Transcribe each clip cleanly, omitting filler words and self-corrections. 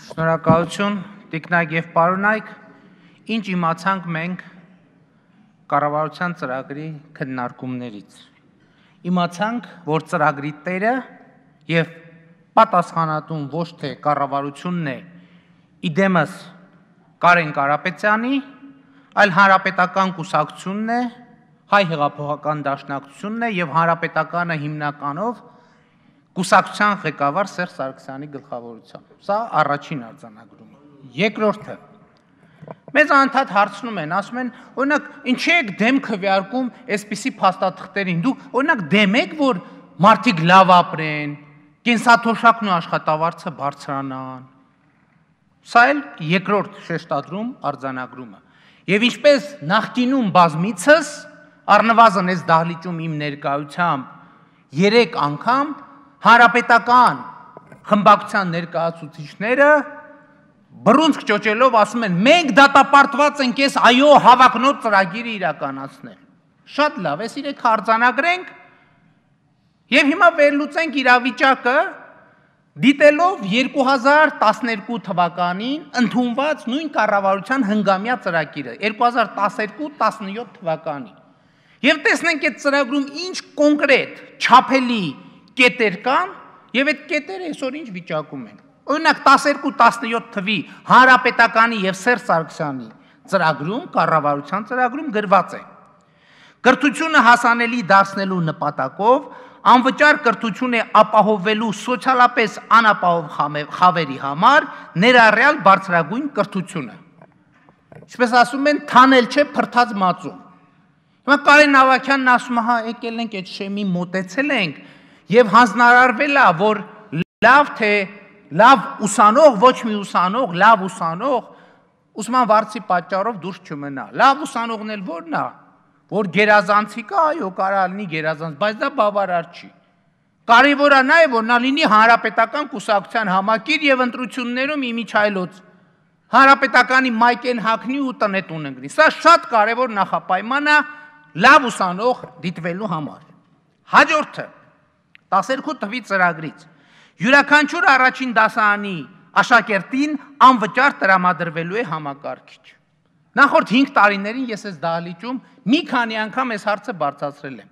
Շնորհակալություն, տիկնայք եւ պարոնայք, ինչ իմացանք մենք կառավարության ծրագրի քննարկումներից։ Իմացանք, որ ծրագրի տերը եւ պատասխանատուն ոչ թե կառավարությունն է, իդեմս Կարեն Կարապետյանի, այլ հանրապետական կուսակցությունն է, Հայ հեղափոխական դաշնակցությունն է եւ հանրապետականը հիմնականով կուսակցության ղեկավար Սերժ Սարգսյանի գլխավորությամբ։ Սա առաջին արձանագրումը։ Երկրորդը, մեզ անդադ հարցնում են, ասում են, օրինակ, ինչի եք դեմ քվեարկում այսպիսի փաստաթղթերին, դուք օրինակ դեմ եք, որ մարդիկ լավ ապրեն, կենսաթոշակն ու աշխատավարձը բարձրանան։ Սա էլ երկրորդ շեշտադրում արձանագրումը։ Եվ ինչպես նախկինում բազմիցս, առնվազն այս դահլիճում իմ ներկայությամբ 3 անգամ հանրապետական խմբակցության ներկայացուցիչները բռունցք ճոճելով ասում են, մենք դատապարտված ենք այս այո հավակնոտ ծրագիրը իրականացնել։ Շատ լավ, այս 3 արձանագրենք եւ հիմա վերլուծենք իրավիճակը, դիտելով 2012 թվականին ընդունված նույն կառավարության հնգամյա ծրագիրը 2012-17 թվականին։ Եվ տեսնենք այդ ծրագրում ինչ կոնկրետ չափելի կետեր կան եւ այդ կետերը այսօր ինչ վիճակում են։ Օրինակ 12-17 թվի հանրապետականի եւ Սերժ Սարգսյանի ծրագրում, կառավարության ծրագրում գրված է. կրթությունը հասանելի դարձնելու նպատակով անվճար կրթություն է ապահովելու սոցիալապես անապահով խավերի համար ներառյալ բարձրագույն կրթությունը։ Ինչպես ասում են, թանել չէ փրթած մածուն։ Հիմա Կարեն Ավագյանն ասում է, հա, եկել ենք այդ շեմի մոտեցել ենք եւ հանձնարարվել է, որ լավ թե լավ ուսանող, ոչ մի ուսանող, լավ ուսանող ուսման վարձի պատճառով դուրս չմնա։ Լավ ուսանողն էլ որն է, որ գերազանցի կա, այո, կարա լինի գերազանց, բայց դա բավարար չի։ Կարևորը նա է, որ նա լինի հանրապետական կուսակցության համակիր եւ ընտրություններում իմիջայլոց հանրապետականի մայկեն հագնի ու տնետուն ընկնի։ Սա շատ կարևոր նախապայման է լավ ուսանող դիտվելու համար։ Հաջորդը 12 թվի ծրագրից յուրաքանչյուր առաջին դասարանի աշակերտին անվճար տրամադրվելու է համակարգիչ։ Նախորդ 5 տարիներին ես այս դահլիճում մի քանի անգամ այս հարցը բարձրացրել եմ։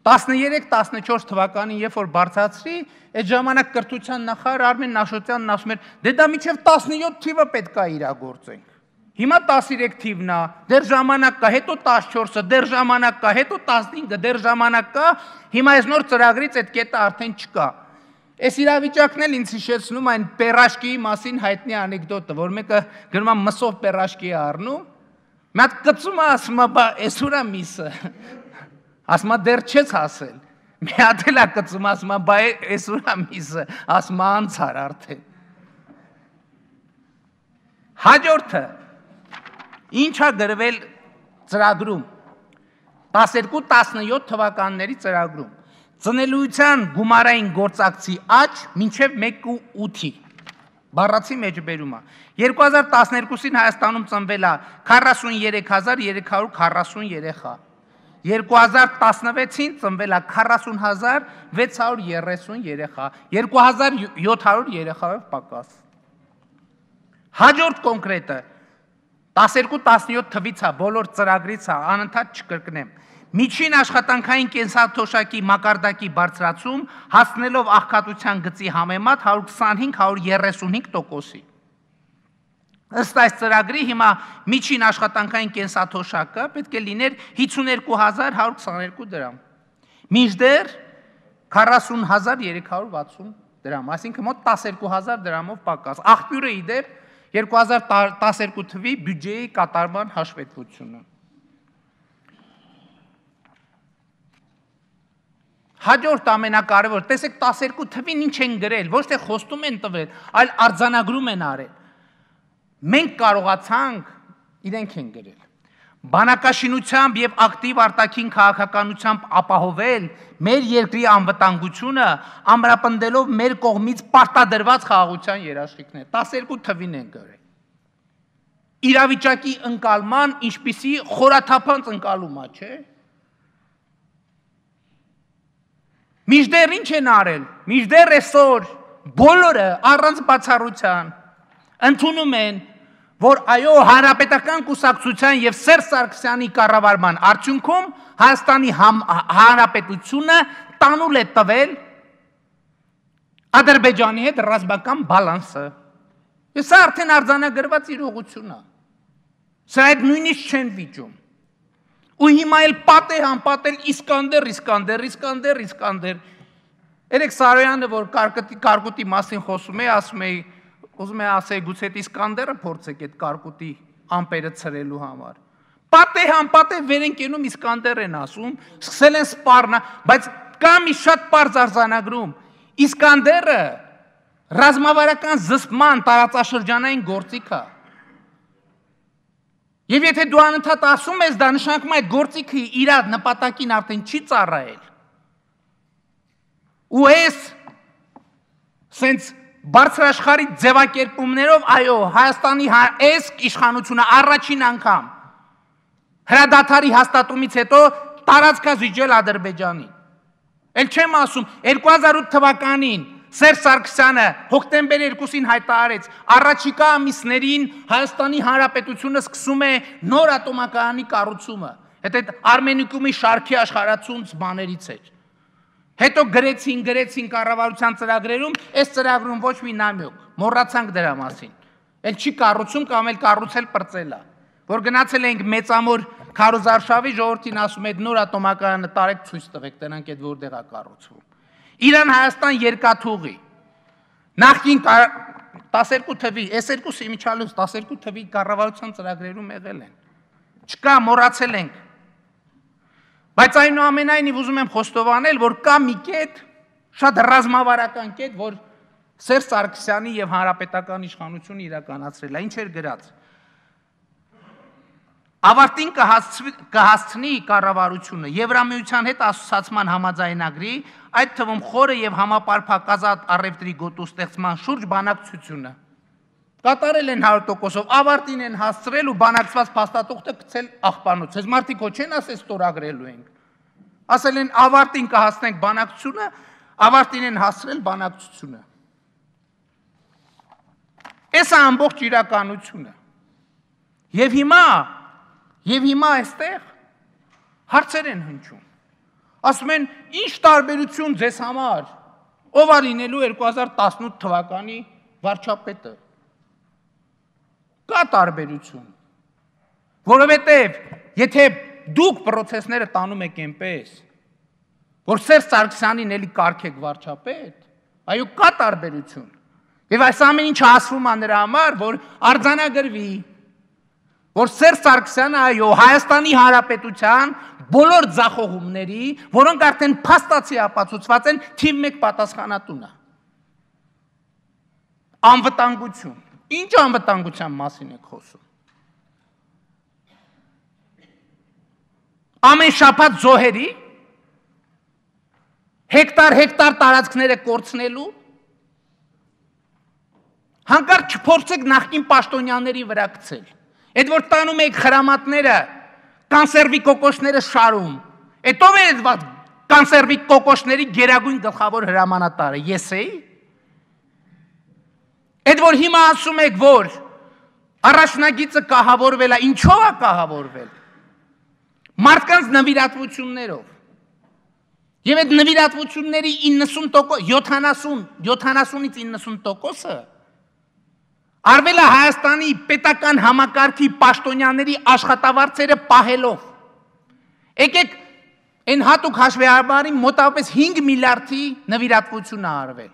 13-14 թվականին, երբ որ բարձրացրի, այդ ժամանակ կրթության նախարար Արմեն Նաշոտյանն ասում էր, դե դա մինչև 17 թիվը պետք է իրագործենք։ Հիմա 13 թիվն է, դեռ ժամանակ կա, հետո 14-ը, դեռ ժամանակ կա, հետո 15-ը, դեռ ժամանակ կա, հիմա այս նոր ծրագրից այդ կետը արդեն չկա։ Այս իրավիճակն էլ ինձ հիշեցնում այն պերաշկիի մասին հայտնի անեկդոտը, որ մեկը գրում է մսով պերաշկի է առնում, մի հատ կծում է, ասում է, բա էս ուր է միսը, ասում է, դեռ չես հասել, մի հատ էլ է կծում, ասում է, բա էս ուր է միսը, ասում է, անցար արդեն։ Հաջորդը, ինչ է գրվել ծրագրում, 12-17 թվականների ծրագրում, ծնելիության գումարային գործակցի աճ մինչև 1.8-ի, բառացի մեջբերումը, 2012-ին Հայաստանում ծնվել է 43340 երեխա, 2016-ին ծնվել է 40630 երեխա, 2700 երեխայով պակաս։ Հաջորդ կոնկրետը 12-17 թվից է, բոլոր ծրագրից է, անընդհատ չկրկնեմ։ Միջին աշխատանքային կենսաթոշակի մակարդակի բարձրացում հասնելով աղքատության գծի համեմատ 125-135%-ի։ Ըստ այս ծրագրի հիմա միջին աշխատանքային կենսաթոշակը պետք է լիներ 52122 դրամ, մինչդեռ 40360 դրամ, այսինքն մոտ 12000 դրամով պակաս։ Աղբյուրը իդեպ 2012 թվի բյուջեի կատարման հաշվետվությունը։ Հաջորդ ամենակարևոր, տեսեք 12 թվին ինչ են գրել, ոչ թե խոստում են տվել, այլ արձանագրում են արել։ Մենք կարողացանք, իրենք են գրել, բանակաշինությամբ եւ ակտիվ արտաքին քաղաքականությամբ ապահովել մեր երկրի անվտանգությունը, ամրապնդելով մեր կողմից պարտադրված խաղաղության երաշխիքներ։ 12 թվին են գրել։ Իրավիճակի ընկալման ինչպիսի խորաթափանց ընկալումա, չէ՞։ Մինչդեռ ինչ են արել, մինչդեռ այսօր բոլորը առանց բացառության ընդունում են, որ այո, հանրապետական կուսակցության եւ Սերժ Սարգսյանի կառավարման արդյունքում Հայաստանի հանրապետությունը տանուլ է տվել Ադրբեջանի հետ ռազմական բալանսը։ Ես սա արդեն արձանագրված իրողություն է։ Սա այդ նույնիսկ չեն վիճում։ Ու հիմա էլ պատեհ անպատել Իսկանդեր։ Երեք Սարոյանը, որ կարկուտի մասին խոսում է, ասում է, ուզում է ասել, գուցե այդ Իսկանդերը փորձեք այդ կարկուտի ամպերը ցրելու համար։ Պատեհ անպատեհ վեր են կենում Իսկանդեր են ասում, սկսել են սպառնա, բայց կա մի շատ պարզ արձանագրում։ Իսկանդերը ռազմավարական զսպման տարածաշրջանային գործիք է։ Եվ եթե դու անընդհատ ասում ես, դա նշանակում է այդ գործիքը իր նպատակին արդեն չի ծառայել։ Ու ես սենց բարձրաշխարհի ձևակերպումներով, այո, Հայաստանի այս իշխանությունը առաջին անգամ հրադադարի հաստատումից հետո տարածքա զիջել Ադրբեջանին։ Էլ չեմ ասում, 2008 թվականին Սերժ Սարգսյանը հոկտեմբեր 2-ին հայտարարեց, առաջիկա ամիսներին Հայաստանի Հանրապետությունը սկսում է նոր ատոմակայանի կառուցումը։ Այդ Արմենիկումի շարքի աշխարհացունց բաներից էր։ Հետո գրեցին կառավարության ծրագրերում, այս ծրագրում ոչ մի նամյոկ, մոռացանք դրա մասին։ Էլ չի կառուցում կամ էլ կառուցել պրծելա։ Որ գնացել ենք մեծամոր քարոզարշավի ժողովրդին ասում այդ նոր ատոմակայանը տարեք ցույց տվեք, տենանք այդ որտեղ է կառուցվում։ Իրան-Հայաստան երկաթուղի։ Նախկին 12 թվի, այս երկուսը իմիջալուց 12 թվի կառավարության ծրագրերում եղել են։ Չկա, մոռացել ենք։ Բայց այնուամենայնիվ ուզում եմ խոստովանել, որ կա մի կետ, շատ ռազմավարական կետ, որ Սերժ Սարգսյանի եւ հանրապետական իշխանությունը իրականացրել է, ինչ էր գրած։ Ավարտին կհասցնի կառավարությունը Եվրամիության հետ ասոցիացման համաձայնագրի, այդ թվում խորը եւ համապարփակ ազատ առևտրի գոտու ստեղծման շուրջ բանակցությունը։ Կատարել են 100%-ով, ավարտին են հասցրել ու բանակցված փաստաթուղթը գցել աղբանոց։ Այս մարդիկ ոչ են ասել ստորագրելու ենք։ Ասել են ավարտին կհասնենք բանակցությունը, ավարտին են հասցրել բանակցությունը։ Այս է ամբողջ իրականությունը։ Եվ հիմա այստեղ հարցեր են հնչում։ Ասում են, ինչ տարբերություն ձեզ համար, ով է լինելու 2018 թվականի վարչապետը։ Կա տարբերություն, որովհետև եթե դուք պրոցեսները տանում եք այնպես, որ Սերժ Սարգսյանին էլի կարգեք վարչապետ, այո, կա տարբերություն։ Եվ այս ամեն ինչը ասվում է նրա համար, որ արձանագրվի, որ Սերժ Սարգսյանը, այո, Հայաստանի Հանրապետության բոլոր ձախողումների, որոնք արդեն փաստացի ապացուցված են, թիվ 1 պատասխանատուն է։ Անվտանգություն։ Ինչ անվտանգության մասին եք խոսում։ Ամեն շաբաթ զոհերի, հեկտար տարածքները կորցնելու, հանկարծ չփորձեք նախկին պաշտոնյաների վրա գցել։ Այդ որ տանում եք խրամատները, կանսերվի կոկոշները շարում, այդ ով է այդ կանսերվի կոկոշների գերագույն գլխավոր հրամանատարը, ես էի։ Այդ որ հիմա ասում եք, որ առաջնագիծը կահավորվել է, ինչով է կահավորվել։ Մարդկանց նվիրատվություններով։ Եվ այդ նվիրատվությունների 70-ից 90%-ը արվել է Հայաստանի պետական համակարգի պաշտոնյաների աշխատավարձերը պահելով։ Եկեք այն հատուկ հաշվեհարբարի մոտավորապես 5 միլիարդի նվիրատվություն է արվել։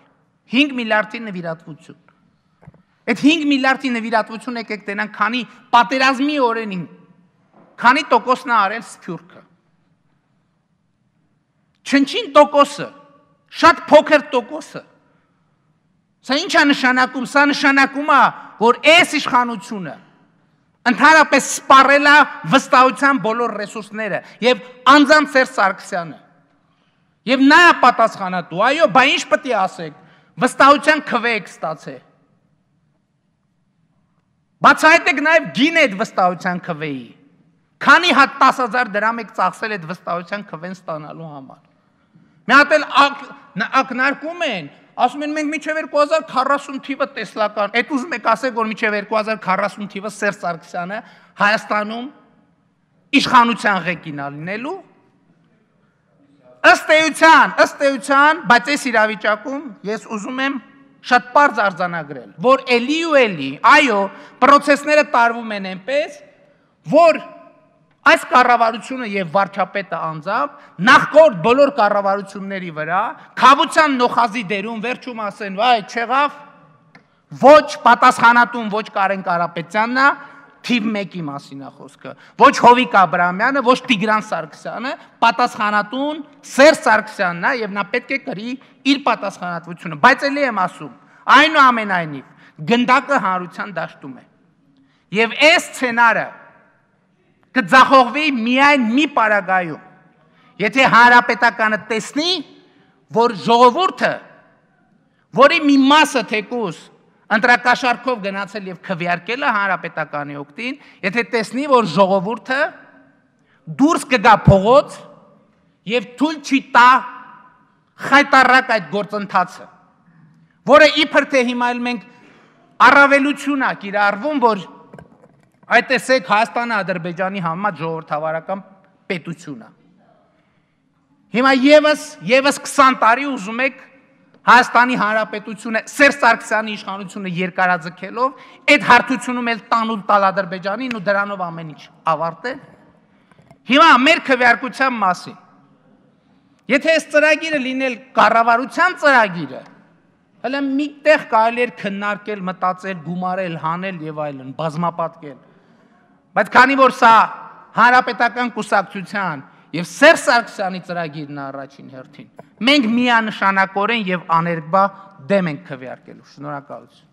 5 միլիարդի նվիրատվություն։ Այդ 5 միլիարդի նվիրատվություն եկեք տենանք, քանի պատերազմի օրերին, քանի տոկոսն է արել Սփյուռքը։ Չնչին տոկոսը, շատ փոքր տոկոսը։ Սա ինչ է նշանակում, սա նշանակում է, որ այս իշխանությունը ընդհանրապես սպառել է վստահության բոլոր ռեսուրսները եւ անձամբ Սերժ Սարգսյանը։ Եվ նա է պատասխանատու, այո, բա ինչ պետք է ասեք, վստահության քվե եք ստացել։ Բացահայտեք նաեւ գինը այդ վստահության քվեի։ Քանի հատ 10,000 դրամ եք ծախսել այդ վստահության քվեն ստանալու համար։ Մի հատ էլ ակնարկում են, ասում են մենք մինչև 2040 թիվը տեսլական, այդ ուզում եք ասեք, որ մինչև 2040 թիվը Սերժ Սարգսյանը Հայաստանում իշխանության ղեկին լինելու։ Ըստ էության, բայց այս իրավիճակում ես ուզում եմ շատ պարզ արձանագրել, որ էլի ու էլի, այո, պրոցեսները տարվում են այնպես, որ այս կառավարությունը եւ վարչապետը անձամբ նախկորդ բոլոր կառավարությունների վրա խավության նոխազի դերում վերջում ասեն, վայ, չեղավ, ոչ պատասխանատուն, ոչ Կարեն Կարապետյանն է, թիվ 1-ի մասին է խոսքը, ոչ Հովիկ Աբրահամյանը, ոչ Տիգրան Սարգսյանը, պատասխանատուն Սերժ Սարգսյանն է եւ նա պետք է կրի իր պատասխանատվությունը, բայց ելի եմ ասում, այնուամենայնիվ գնդակը հանրության դաշտում է։ Եվ այս սցենարը կձախողվի միայն մի պարագայում, եթե հանրապետականը տեսնի, որ ժողովուրդը, որի մի մասը թեկուզ ընտրակաշառքով գնացել եւ քվեարկել է հանրապետականի օգտին, եթե տեսնի, որ ժողովուրդը դուրս կգա փողոց եւ թույլ չի տա խայտարակ այդ գործընթացը, որը իբր թե հիմա էլ մենք առավելություն ա կիրառվում, որ այդ տեսեք Հայաստանը Ադրբեջանի համեմատ ժողովրդավարական պետություն է։ Հիմա եւս 20 տարի ուզում եք Հայաստանի Հանրապետությունը Սերժ Սարգսյանի իշխանությունը երկարաձգելով, այդ հարթությունում էլ տանուլ տալ Ադրբեջանին ու դրանով ամեն ինչ ավարտել։ Հիմա մեր քվեարկության մասին։ Եթե այս ծրագիրը լինել կառավարության ծրագիրը, հələ միտեղ կարելի էր քննարկել, մտածել, գումարել, հանել եւ այլն, բազմապատկել։ Բայց քանի որ սա հանրապետական կուսակցության եւ Սերժ Սարգսյանի ծրագիրն է առաջին հերթին, մենք միանշանակորեն եւ աներկբա դեմ ենք քվեարկելու։ Շնորհակալություն։